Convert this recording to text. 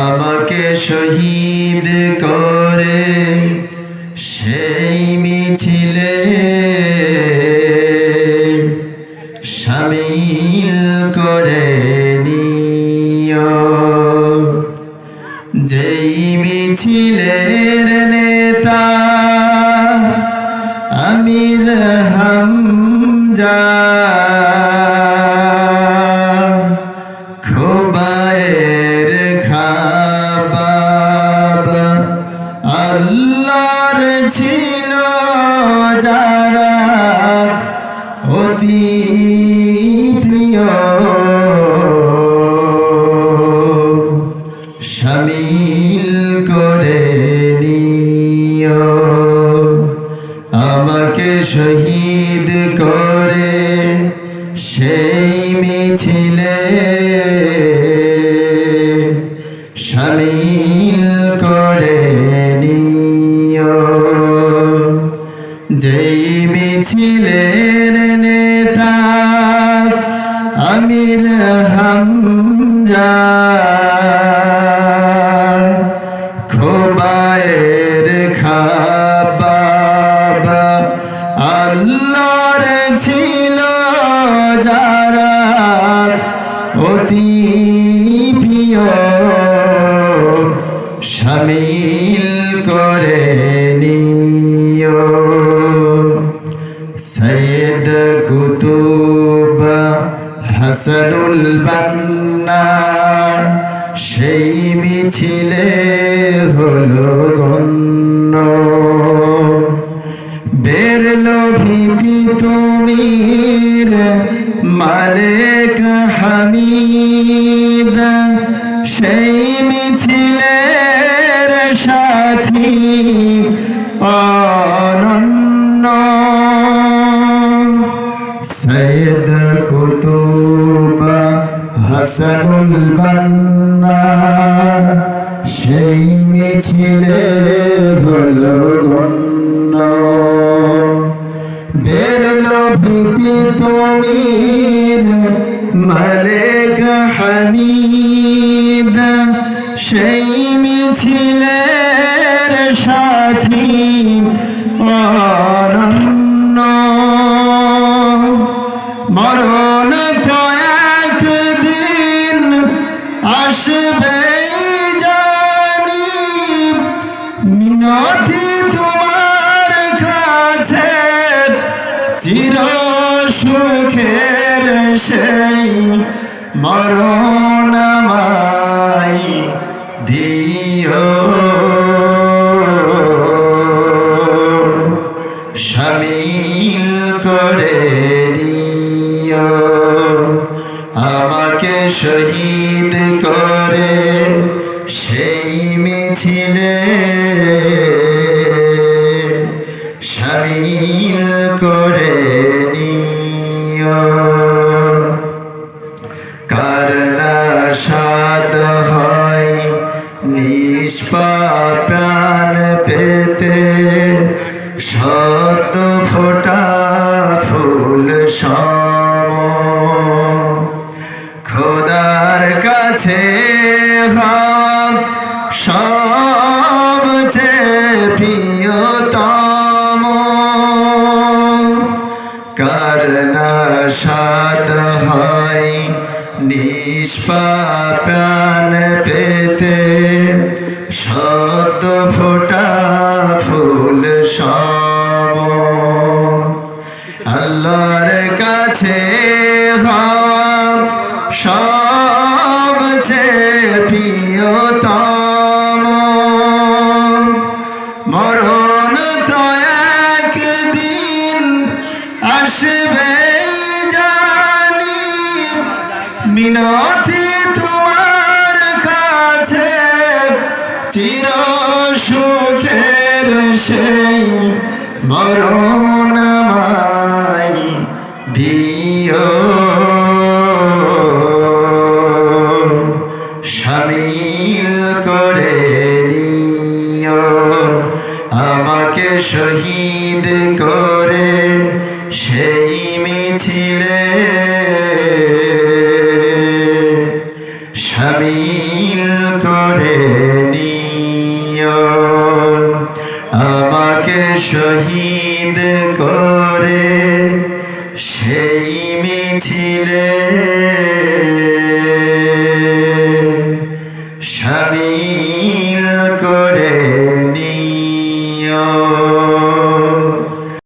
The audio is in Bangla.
আমাকে শহীদ করে সেই মিছিলে শামিল করে নিও। যেই মিছিলের নেতা আমির হামজা, খোবায়ের খাবাব আল্লাহর ছিল যারা অতি প্রিয়, শামিল করে নিও। আমাকে শহীদ করে সেই মিছিলে শামিল করে নিও। যেই মিছিলের নেতা আমির হামজা, খোবায়ের খাবাব আল্লাহর ছিল যারা অতি প্রিয়, শামিল করে নিও। সৈয়দ কুতুব হাসানুল বান্না সেই মিছিলে হলো গণ্য। বেরলো ভীতি তুমির মালিক হামিদ সেই মিছিলের সাথী অনন্য। সৈয়দ কুতুব হাসানুল বান্না সেই মিছিলে হলো গণ্য। বেরলো ভীতি তুমির মালিক হামিদ সেই মিছিলের সাথী অনন্য। মরণ তো একদিন আসবে জানি, মিনতি তোমার কাছে চির সুখের সেই মরণ আমায় দিও, শামিল করে নিও। আমাকে শহীদ করে সেই মিছিলে শামিল করে নিও। কার না সাদ হয় নিষ্পাপ প্রাণ পেতে, সদ্য ফোটা ফুল সম খোদার কাছে সবচেয়ে প্রিয়তম। কার না সাদ হয় নিষ্পাপ প্রাণ পেতে, সদ্য ফোটা ফুল সম আল্লাহর কাছে হওয়া সবচেয়ে প্রিয়তম। মরণ তো একদিন আসবে জানি, মিনতি তোমার কাছে চির সুখের সেই মরণ আমায় দিও, শামিল করে নিও। আমাকে শহীদ করে সেই মিছিলে শামিল করে আমাকে শহীদ করে সেই মিছিলে